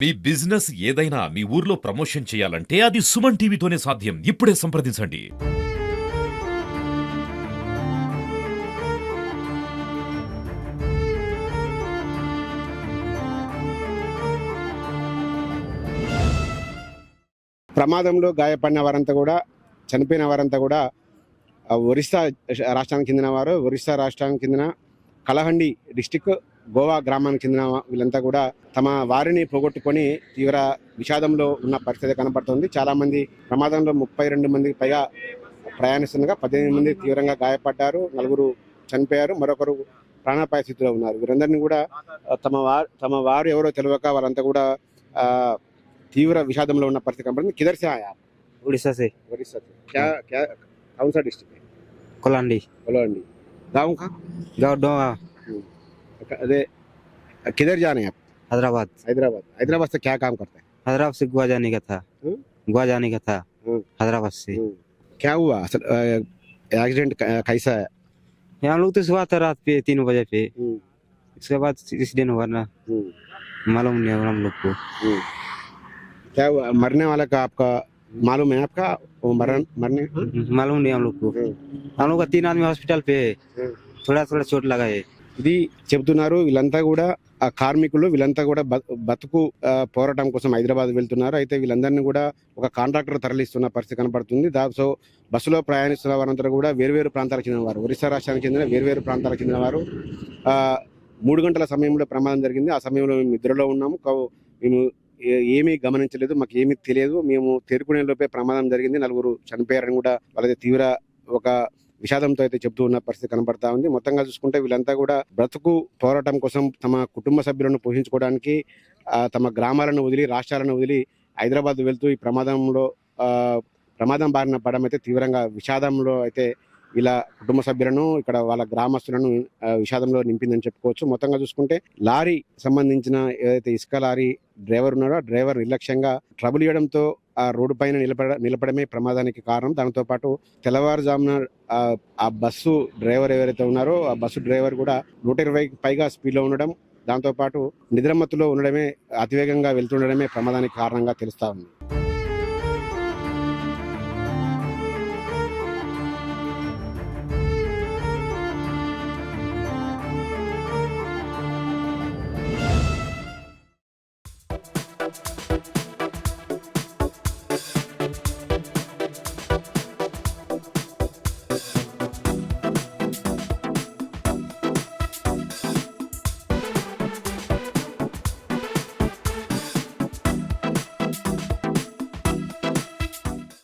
మీ business ఏదైనా మీ ఊర్లో promotion చేయాలంటే అది సుమన్ టీవీతోనే సాధ్యం. ఇప్పుడే సంప్రదించండి. ప్రమాదంలో గాయపడిన వారంతా కూడా చనిపోయిన వారంతా కూడా ఒరిస్సా రాష్ట్రానికి చెందిన వారు. ఒరిస్సా రాష్ట్రానికి చెందిన కలహండి డిస్టిక్ గోవా గ్రామానికి చెందిన వీళ్ళంతా కూడా తమ వారిని పోగొట్టుకొని తీవ్ర విషాదంలో ఉన్న పరిస్థితి కనబడుతుంది. చాలామంది ప్రమాదంలో 32 మందికి పైగా ప్రయాణిస్తుండగా 18 మంది తీవ్రంగా గాయపడ్డారు, 4 చనిపోయారు, మరొకరు ప్రాణాపాయ స్థితిలో ఉన్నారు. వీరందరినీ కూడా తమ వారు ఎవరో తెలియక వాళ్ళంతా కూడా तीव्र विषाद में ఉన్న పరిస్థితి కనబడుతుంది. किधर से आया आप? उड़ीसा से। उड़ीसा से। क्या क्या कौन सा डिस्ट्रिक्ट है? कोलांडी। कोलांडी। गांव का? गाँव डोंगा। अरे किधर जाने आप? हैदराबाद। हैदराबाद। हैदराबाद से क्या काम करते हैं? हैदराबाद से गोवा जाने का था। गोवा जाने का था हैदराबाद से। क्या हुआ एक्सीडेंट कैसा है? हम लोग तो सुबह था रात पे 3 बजे पे, इसके बाद एक्सीडेंट हुआ ना, मालूम नहीं है हम लोग को। क्या हुआ? मरने वाला का आपका मालूम है? आपका वो मरने मालूम नहीं हम लोग को। हम लोग का 3 आदमी हॉस्पिटल पे थोड़ा थोड़ा चोट लगा है। ఇది చెబుతున్నారు. వీళ్ళంతా కూడా ఆ కార్మికులు, వీళ్ళంతా కూడా బతుకు పోరాటం కోసం హైదరాబాద్ వెళ్తున్నారు. అయితే వీళ్ళందరినీ కూడా ఒక కాంట్రాక్టర్ తరలిస్తున్న పరిస్థితి కనబడుతుంది. సో బస్సులో ప్రయాణిస్తున్న వారంతా కూడా వేర్వేరు ప్రాంతాలకు చెందిన వారు, ఒరిస్సా రాష్ట్రానికి చెందిన వేర్వేరు ప్రాంతాలకు చెందిన వారు. 3 గంటల సమయంలో ప్రమాదం జరిగింది. ఆ సమయంలో మేము నిద్రలో ఉన్నాము, మేము ఏమీ గమనించలేదు, మాకు ఏమీ తెలియదు. మేము తేరుకునే లోపే ప్రమాదం జరిగింది, 4 చనిపోయారని కూడా వాళ్ళది తీవ్ర ఒక విషాదంతో అయితే చెప్తూ ఉన్న పరిస్థితి కనబడతా ఉంది. మొత్తంగా చూసుకుంటే వీళ్ళంతా కూడా బ్రతుకు పోరాటం కోసం తమ కుటుంబ సభ్యులను పోషించుకోవడానికి తమ గ్రామాలను వదిలి, రాష్ట్రాలను వదిలి హైదరాబాద్ వెళ్తూ ఈ ప్రమాదం బారిన పడడం అయితే తీవ్రంగా విషాదంలో అయితే ఇలా కుటుంబ సభ్యులను, ఇక్కడ వాళ్ళ గ్రామస్తులను విషాదంలో నింపిందని చెప్పుకోవచ్చు. మొత్తంగా చూసుకుంటే లారీ సంబంధించిన ఏదైతే ఇసుక లారీ డ్రైవర్ ఉన్నాడో ఆ డ్రైవర్ నిర్లక్ష్యంగా ట్రబుల్ ఇవ్వడంతో ఆ రోడ్డు పైన నిలబడమే ప్రమాదానికి కారణం. దాంతో పాటు తెల్లవారుజామున ఆ బస్సు డ్రైవర్ ఎవరైతే ఉన్నారో ఆ బస్సు డ్రైవర్ కూడా 120కి పైగా స్పీడ్లో ఉండడం, దాంతోపాటు నిద్రమత్తులో ఉండడమే, అతివేగంగా వెళ్తుండడమే ప్రమాదానికి కారణంగా తెలుస్తా ఉంది.